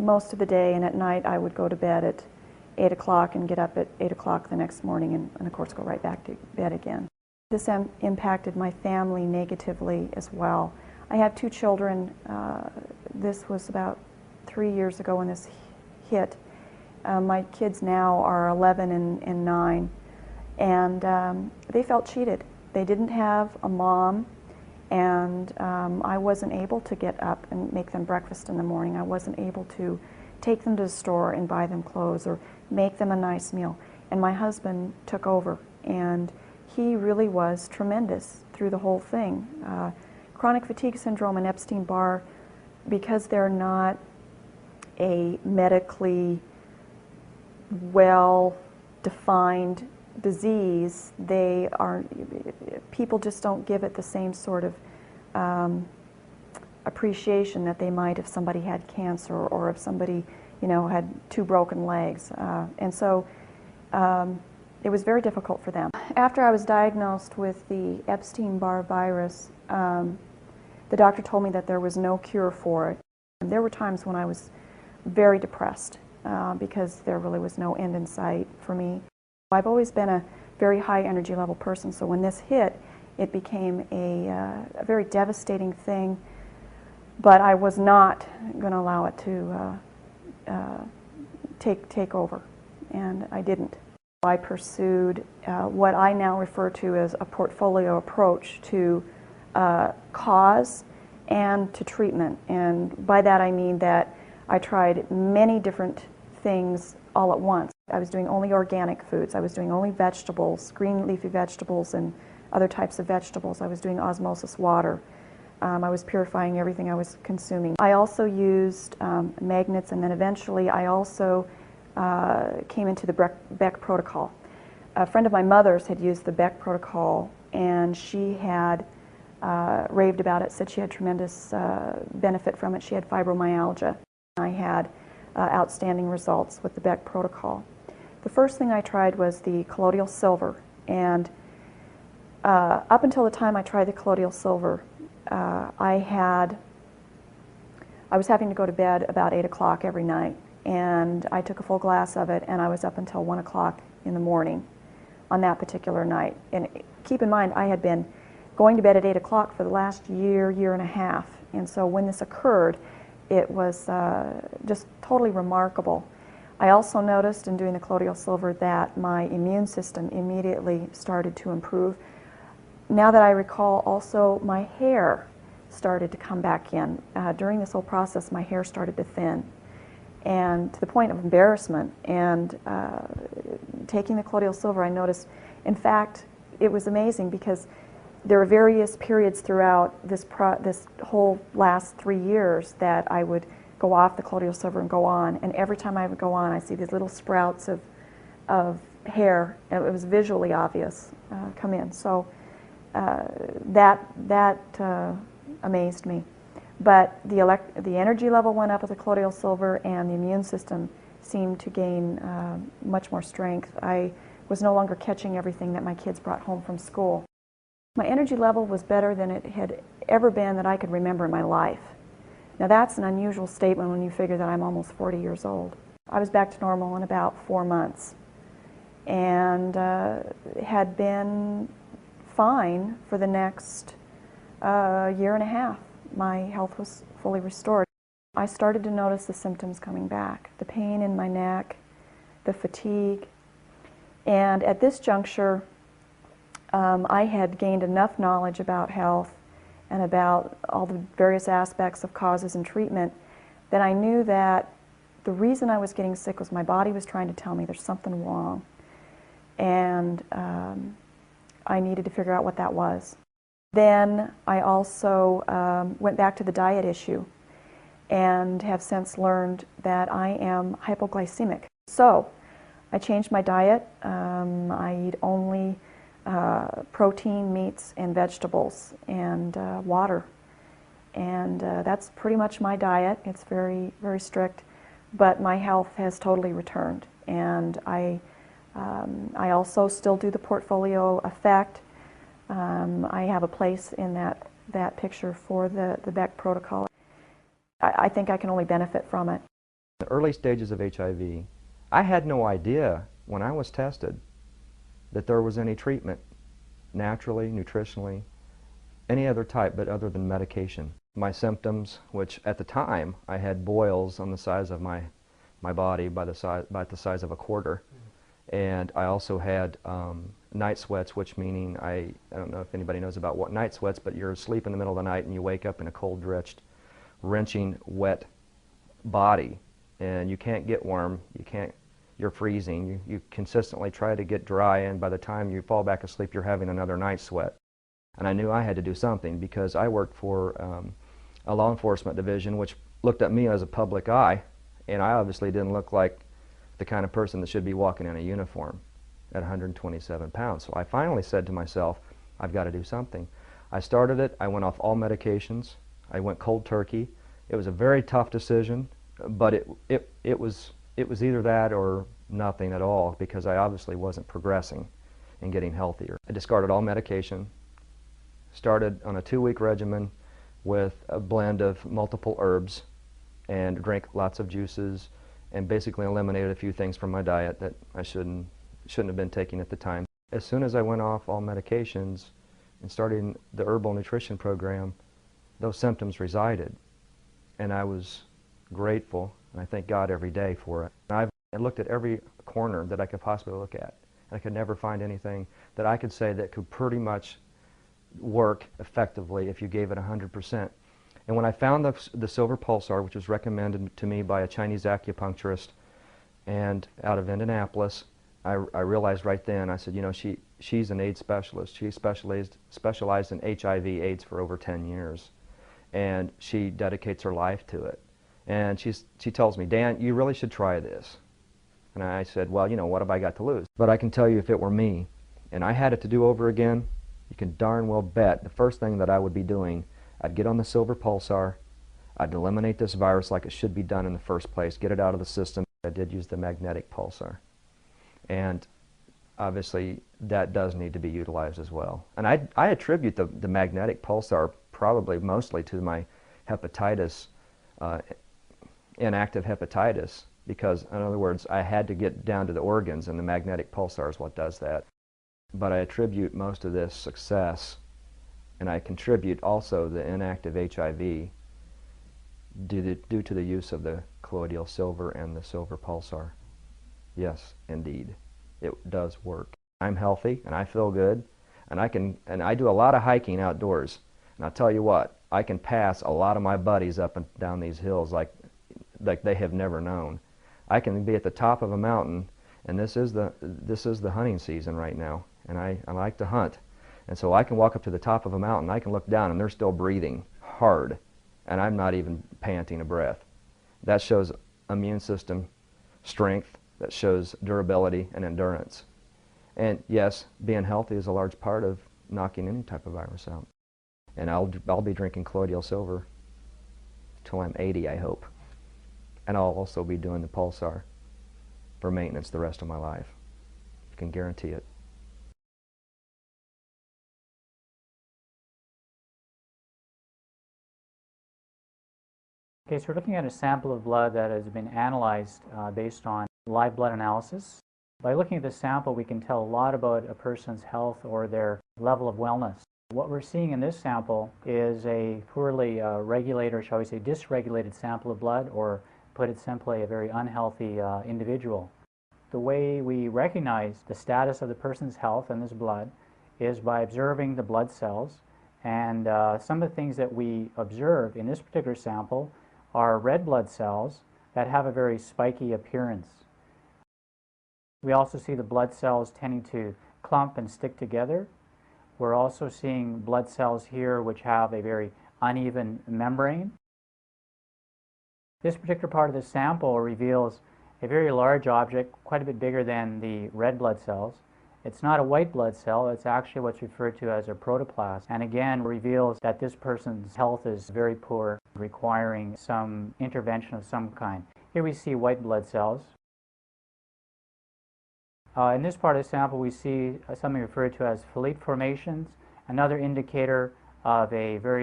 most of the day, and at night I would go to bed at 8 o'clock and get up at 8 o'clock the next morning and of course go right back to bed again. This impacted my family negatively as well. I have 2 children. This was about 3 years ago when this hit. My kids now are 11 and 9, and they felt cheated. They didn't have a mom, and I wasn't able to get up and make them breakfast in the morning. I wasn't able to take them to the store and buy them clothes or make them a nice meal. And my husband took over, and he really was tremendous through the whole thing. Chronic fatigue syndrome and Epstein-Barr, because they're not a medically well-defined disease, people just don't give it the same sort of appreciation that they might if somebody had cancer or if somebody, had 2 broken legs. And so it was very difficult for them. After I was diagnosed with the Epstein-Barr virus, the doctor told me that there was no cure for it. And there were times when I was very depressed because there really was no end in sight for me. I've always been a very high energy level person, so when this hit, it became a very devastating thing, but I was not going to allow it to take over, and I didn't. I pursued what I now refer to as a portfolio approach to cause and to treatment, and by that I mean that I tried many different things all at once. I was doing only organic foods. I was doing only vegetables, green leafy vegetables and other types of vegetables. I was doing osmosis water. I was purifying everything I was consuming. I also used magnets, and then eventually I also came into the Beck protocol. A friend of my mother's had used the Beck protocol, and she had raved about it, said she had tremendous benefit from it. She had fibromyalgia. I had outstanding results with the Beck protocol. The first thing I tried was the colloidal silver, and up until the time I tried the colloidal silver, I was having to go to bed about 8 o'clock every night, and I took a full glass of it, and I was up until 1 o'clock in the morning on that particular night. And keep in mind, I had been going to bed at 8 o'clock for the last year and a half, and so when this occurred, it was just totally remarkable. I also noticed in doing the colloidal silver that my immune system immediately started to improve. Now that I recall, also my hair started to come back in. During this whole process, my hair started to thin, and to the point of embarrassment. And taking the colloidal silver, I noticed, in fact, it was amazing because there were various periods throughout this whole last 3 years that I would go off the colloidal silver and go on, and every time I would go on, I see these little sprouts of hair, and it was visually obvious, come in. So that amazed me. But the energy level went up with the colloidal silver, and the immune system seemed to gain much more strength. I was no longer catching everything that my kids brought home from school. My energy level was better than it had ever been that I could remember in my life. Now that's an unusual statement when you figure that I'm almost 40 years old. I was back to normal in about 4 months, and had been fine for the next year and a half. My health was fully restored. I started to notice the symptoms coming back, the pain in my neck, the fatigue, and at this juncture, I had gained enough knowledge about health and about all the various aspects of causes and treatment that I knew that the reason I was getting sick was my body was trying to tell me there's something wrong, and I needed to figure out what that was. Then I also went back to the diet issue and have since learned that I am hypoglycemic. So I changed my diet. I eat only protein, meats, and vegetables, and water. And that's pretty much my diet. It's very, very strict, but my health has totally returned. And I also still do the portfolio effect. I have a place in that picture for the Beck protocol. I think I can only benefit from it. The early stages of HIV, I had no idea when I was tested that there was any treatment, naturally, nutritionally, any other type but other than medication. My symptoms, which at the time I had boils on the size of my body about the size of a quarter, and I also had night sweats, which meaning I don't know if anybody knows about what night sweats, but you're asleep in the middle of the night and you wake up in a cold, drenched, wrenching, wet body, and you can't get warm, you're freezing, you consistently try to get dry, and by the time you fall back asleep you're having another night sweat. And I knew I had to do something because I worked for a law enforcement division which looked at me as a public eye, and I obviously didn't look like the kind of person that should be walking in a uniform at 127 pounds. So I finally said to myself, I've got to do something. I started it, I went off all medications, I went cold turkey. It was a very tough decision, but it was either that or nothing at all, because I obviously wasn't progressing and getting healthier. I discarded all medication, started on a 2-week regimen with a blend of multiple herbs, and drank lots of juices, and basically eliminated a few things from my diet that I shouldn't have been taking at the time. As soon as I went off all medications and started the herbal nutrition program, those symptoms resided, and I was grateful, and I thank God every day for it. I looked at every corner that I could possibly look at, and I could never find anything that I could say that could pretty much work effectively if you gave it 100%. And when I found the silver pulsar, which was recommended to me by a Chinese acupuncturist and out of Indianapolis, I realized right then, I said, you know, she's an AIDS specialist. She specialized in HIV/AIDS for over 10 years, and she dedicates her life to it. And she tells me, Dan, you really should try this. And I said, well, you know, what have I got to lose? But I can tell you, if it were me and I had it to do over again, you can darn well bet the first thing that I would be doing, I'd get on the silver pulsar, I'd eliminate this virus like it should be done in the first place, get it out of the system. I did use the magnetic pulsar. And obviously that does need to be utilized as well. And I attribute the magnetic pulsar probably mostly to my hepatitis, inactive hepatitis, because in other words I had to get down to the organs, and the magnetic pulsar is what does that. But I attribute most of this success, and I contribute also the inactive HIV due to the use of the colloidal silver and the silver pulsar. Yes, indeed, it does work. I'm healthy and I feel good, and I do a lot of hiking outdoors, and I'll tell you what, I can pass a lot of my buddies up and down these hills like they have never known. I can be at the top of a mountain, and this is the hunting season right now, and I like to hunt, and so I can walk up to the top of a mountain, I can look down, and they're still breathing hard, and I'm not even panting a breath. That shows immune system strength, that shows durability and endurance. And yes, being healthy is a large part of knocking any type of virus out. And I'll be drinking colloidal silver till I'm 80, I hope. And I'll also be doing the pulsar for maintenance the rest of my life. I can guarantee it. Okay, so we're looking at a sample of blood that has been analyzed based on live blood analysis. By looking at the sample, we can tell a lot about a person's health or their level of wellness. What we're seeing in this sample is a poorly regulated, or shall we say dysregulated sample of blood, or put it simply, a very unhealthy individual. The way we recognize the status of the person's health in this blood is by observing the blood cells, and some of the things that we observe in this particular sample are red blood cells that have a very spiky appearance. We also see the blood cells tending to clump and stick together. We're also seeing blood cells here which have a very uneven membrane. This particular part of the sample reveals a very large object, quite a bit bigger than the red blood cells. It's not a white blood cell, it's actually what's referred to as a protoplast, and again reveals that this person's health is very poor, requiring some intervention of some kind. Here we see white blood cells. In this part of the sample we see something referred to as folate formations, another indicator of a very